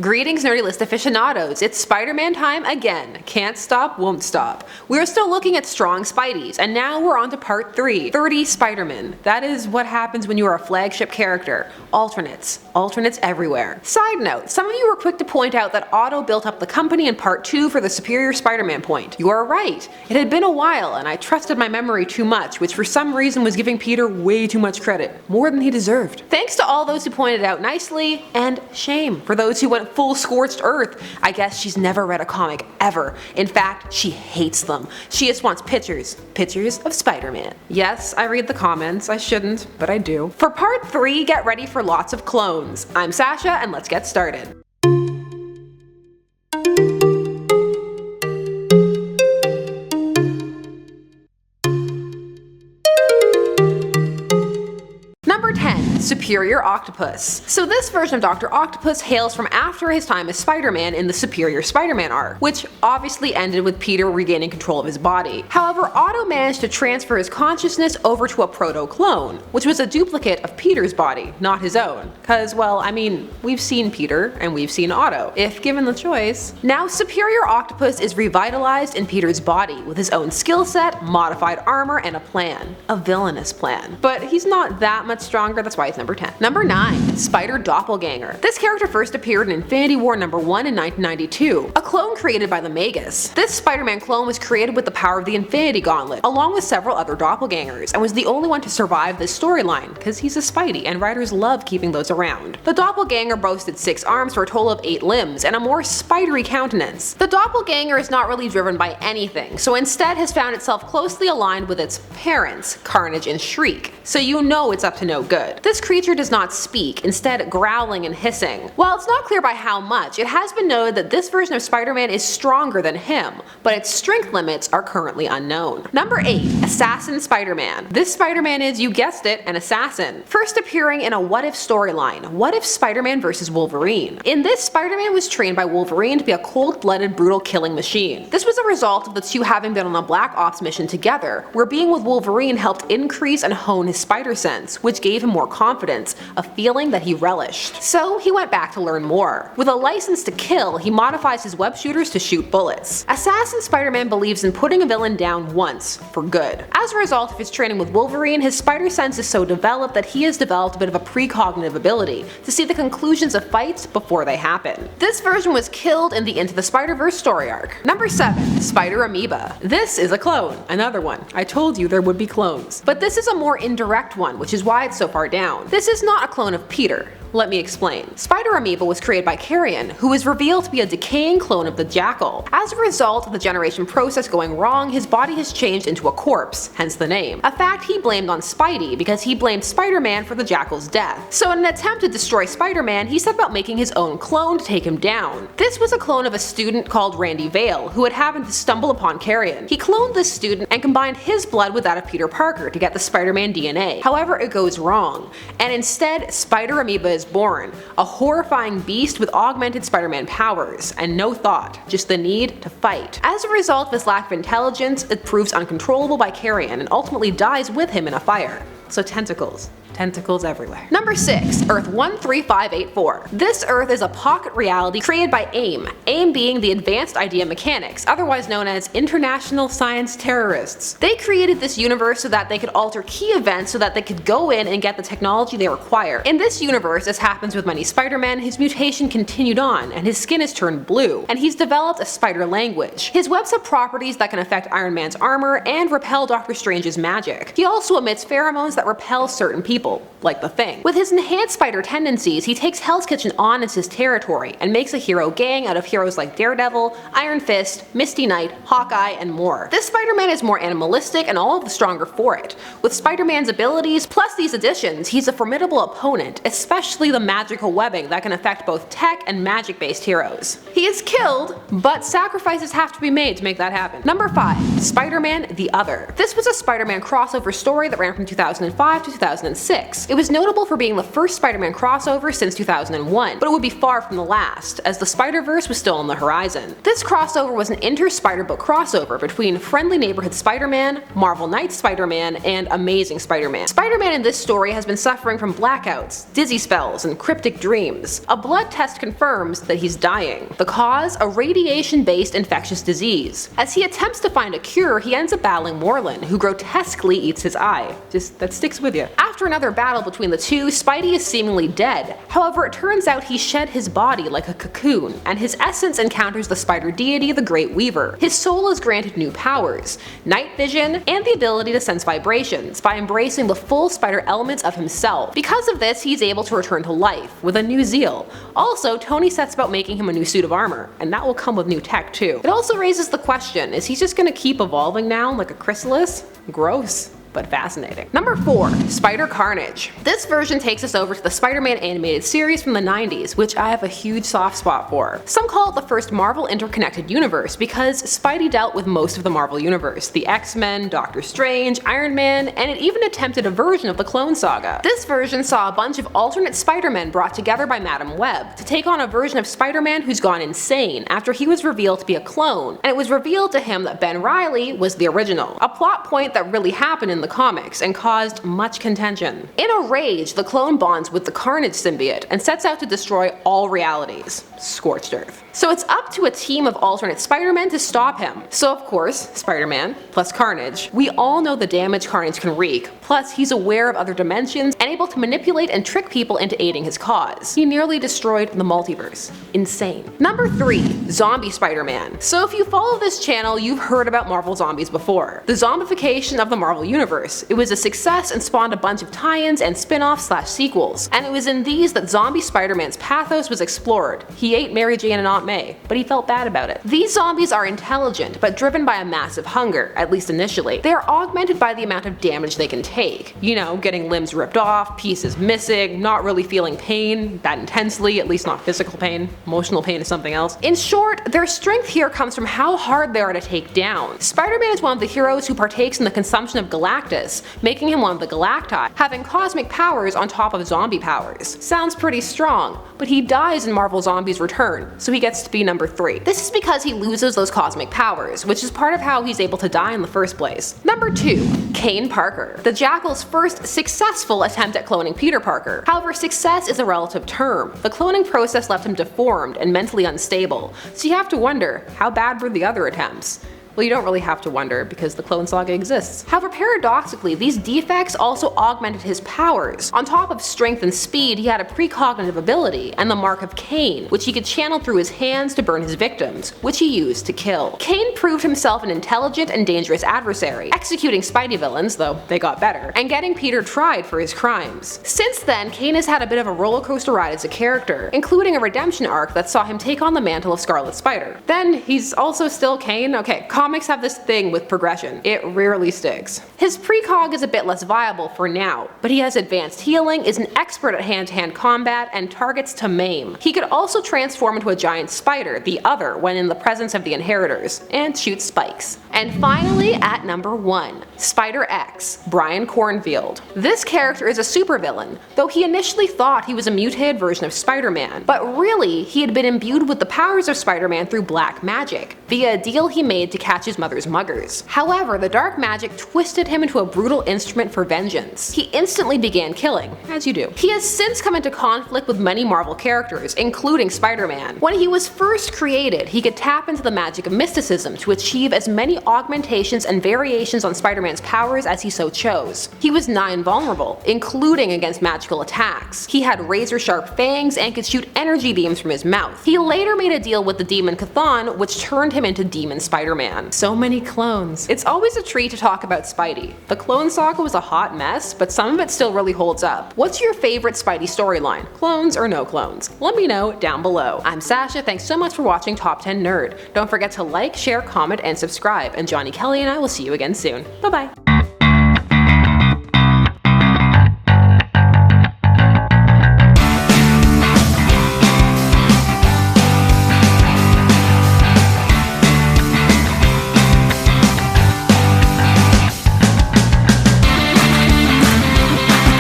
Greetings nerdy list aficionados, it's Spider-Man time again. Can't stop, won't stop. We're still looking at strong Spideys, and now we're on to part 3, 30 Spider-Man. That is what happens when you are a flagship character. Alternates everywhere. Side note, some of you were quick to point out that Otto built up the company in part 2 for the superior Spider-Man point. You are right. It had been a while, and I trusted my memory too much, which for some reason was giving Peter way too much credit. More than he deserved. Thanks to all those who pointed out nicely, and shame for those who went full scorched earth. I guess she's never read a comic ever. In fact, she hates them. She just wants pictures of Spider-Man. Yes, I read the comments. I shouldn't, but I do. For part 3, get ready for lots of clones. I'm Sasha, and let's get started. Number 10. Superior Octopus. So this version of Dr. Octopus hails from after his time as Spider-Man in the Superior Spider-Man arc, which obviously ended with Peter regaining control of his body. However, Otto managed to transfer his consciousness over to a proto-clone, which was a duplicate of Peter's body, not his own. Cause, well, I mean, we've seen Peter and we've seen Otto, if given the choice. Now Superior Octopus is revitalized in Peter's body with his own skill set, modified armor, and a plan. A villainous plan. But he's not that much stronger, that's why it's number 10. Number 9. Spider Doppelganger. This character first appeared in Infinity War number 1 in 1992, a clone created by the Magus. This Spider-Man clone was created with the power of the Infinity Gauntlet, along with several other doppelgangers, and was the only one to survive this storyline, because he's a Spidey, and writers love keeping those around. The doppelganger boasted 6 arms for a total of 8 limbs, and a more spidery countenance. The doppelganger is not really driven by anything, so instead has found itself closely aligned with its parents, Carnage and Shriek, so you know it's up to no good. This creature does not speak, instead growling and hissing. While it's not clear by how much, it has been noted that this version of Spider-Man is stronger than him, but its strength limits are currently unknown. Number 8. Assassin Spider-Man. This Spider-Man is, you guessed it, an assassin. First appearing in a What If storyline, What If Spider-Man vs. Wolverine. In this, Spider-Man was trained by Wolverine to be a cold-blooded, brutal killing machine. This was a result of the two having been on a Black Ops mission together, where being with Wolverine helped increase and hone his spider sense, which gave him more confidence, a feeling that he relished. So he went back to learn more. With a license to kill, he modifies his web shooters to shoot bullets. Assassin Spider-Man believes in putting a villain down once, for good. As a result of his training with Wolverine, his spider sense is so developed that he has developed a bit of a precognitive ability to see the conclusions of fights before they happen. This version was killed in the Into the Spider-Verse story arc. Number 7. Spider Amoeba. This is a clone. Another one. I told you there would be clones. But this is a more indirect one, which is why it's so far down. This is not a clone of Peter. Let me explain. Spider Amoeba was created by Carrion, who was revealed to be a decaying clone of the Jackal. As a result of the generation process going wrong, his body has changed into a corpse, hence the name. A fact he blamed on Spidey because he blamed Spider-Man for the Jackal's death. So in an attempt to destroy Spider-Man, he set about making his own clone to take him down. This was a clone of a student called Randy Vale, who had happened to stumble upon Carrion. He cloned this student and combined his blood with that of Peter Parker to get the Spider-Man DNA. However, it goes wrong, and instead Spider Amoeba is born, a horrifying beast with augmented Spider-Man powers, and no thought, just the need to fight. As a result of his lack of intelligence, it proves uncontrollable by Carrion and ultimately dies with him in a fire. So tentacles. Tentacles everywhere. Number 6. Earth 13584. This Earth is a pocket reality created by AIM. AIM being the Advanced Idea Mechanics, otherwise known as International Science Terrorists. They created this universe so that they could alter key events so that they could go in and get the technology they require. In this universe, as happens with many Spider-Man, his mutation continued on, and his skin has turned blue, and he's developed a spider language. His webs have properties that can affect Iron Man's armor and repel Doctor Strange's magic. He also emits pheromones that repel certain people, like the Thing. With his enhanced spider tendencies, he takes Hell's Kitchen on as his territory and makes a hero gang out of heroes like Daredevil, Iron Fist, Misty Knight, Hawkeye, and more. This Spider-Man is more animalistic and all of the stronger for it. With Spider-Man's abilities plus these additions, he's a formidable opponent, especially the magical webbing that can affect both tech and magic-based heroes. He is killed, but sacrifices have to be made to make that happen. Number 5. Spider-Man the Other. This was a Spider-Man crossover story that ran from 2005 to 2006. 2006. It was notable for being the first Spider-Man crossover since 2001, but it would be far from the last, as the Spider-Verse was still on the horizon. This crossover was an inter-Spider-Book crossover between Friendly Neighborhood Spider-Man, Marvel Knights Spider-Man, and Amazing Spider-Man. Spider-Man in this story has been suffering from blackouts, dizzy spells, and cryptic dreams. A blood test confirms that he's dying. The cause? A radiation-based infectious disease. As he attempts to find a cure, he ends up battling Morlun, who grotesquely eats his eye. That sticks with you. After another battle between the two, Spidey is seemingly dead. However, it turns out he shed his body like a cocoon, and his essence encounters the spider deity, the Great Weaver. His soul is granted new powers, night vision, and the ability to sense vibrations by embracing the full spider elements of himself. Because of this, he's able to return to life with a new zeal. Also, Tony sets about making him a new suit of armor, and that will come with new tech too. It also raises the question, is he just gonna keep evolving now like a chrysalis? Gross, but fascinating. Number 4. Spider-Carnage. This version takes us over to the Spider-Man animated series from the 90s, which I have a huge soft spot for. Some call it the first Marvel interconnected universe because Spidey dealt with most of the Marvel universe, the X-Men, Doctor Strange, Iron Man, and it even attempted a version of the Clone Saga. This version saw a bunch of alternate Spider-Men brought together by Madam Web to take on a version of Spider-Man who's gone insane after he was revealed to be a clone, and it was revealed to him that Ben Reilly was the original. A plot point that really happened in the comics and caused much contention. In a rage, the clone bonds with the Carnage symbiote and sets out to destroy all realities. Scorched earth. So it's up to a team of alternate Spider-Men to stop him. So of course, Spider-Man plus Carnage. We all know the damage Carnage can wreak, plus he's aware of other dimensions and able to manipulate and trick people into aiding his cause. He nearly destroyed the multiverse. Insane. Number 3. Zombie Spider-Man. So if you follow this channel, you've heard about Marvel zombies before. The zombification of the Marvel Universe. It was a success and spawned a bunch of tie-ins and spin-offs/sequels, and it was in these that Zombie Spider-Man's pathos was explored. He ate Mary Jane and Aunt May, but he felt bad about it. These zombies are intelligent, but driven by a massive hunger, at least initially. They are augmented by the amount of damage they can take. You know, getting limbs ripped off, pieces missing, not really feeling pain that intensely, at least not physical pain. Emotional pain is something else. In short, their strength here comes from how hard they are to take down. Spider-Man is one of the heroes who partakes in the consumption of Galactus, making him one of the Galacti, having cosmic powers on top of zombie powers. Sounds pretty strong, but he dies in Marvel Zombies Return, so he gets to be number 3. This is because he loses those cosmic powers, which is part of how he's able to die in the first place. Number 2. Kane Parker. The Jackal's first successful attempt at cloning Peter Parker. However, success is a relative term. The cloning process left him deformed and mentally unstable, so you have to wonder, how bad were the other attempts? Well, you don't really have to wonder because the Clone Saga exists. However, paradoxically, these defects also augmented his powers. On top of strength and speed, he had a precognitive ability and the mark of Cain, which he could channel through his hands to burn his victims, which he used to kill. Cain proved himself an intelligent and dangerous adversary, executing Spidey villains, though they got better, and getting Peter tried for his crimes. Since then, Cain has had a bit of a roller coaster ride as a character, including a redemption arc that saw him take on the mantle of Scarlet Spider. Then, he's also still Cain? Okay, comics have this thing with progression. It rarely sticks. His precog is a bit less viable for now, but he has advanced healing, is an expert at hand-to-hand combat, and targets to maim. He could also transform into a giant spider, the Other, when in the presence of the Inheritors, and shoot spikes. And finally, at number 1, Spider-X, Brian Cornfield. This character is a supervillain, though he initially thought he was a mutated version of Spider-Man, but really, he had been imbued with the powers of Spider-Man through black magic, via a deal he made to catch his mother's muggers. However, the dark magic twisted him into a brutal instrument for vengeance. He instantly began killing, as you do. He has since come into conflict with many Marvel characters, including Spider-Man. When he was first created, he could tap into the magic of mysticism to achieve as many augmentations and variations on Spider-Man's powers as he so chose. He was nigh invulnerable, including against magical attacks. He had razor-sharp fangs and could shoot energy beams from his mouth. He later made a deal with the demon Chthon, which turned him into Demon Spider-Man. So many clones. It's always a treat to talk about Spidey. The Clone Saga was a hot mess, but some of it still really holds up. What's your favorite Spidey storyline? Clones or no clones? Let me know down below. I'm Sasha, thanks so much for watching Top 10 Nerd. Don't forget to like, share, comment, and subscribe, and Johnny Kelly and I will see you again soon. Bye bye.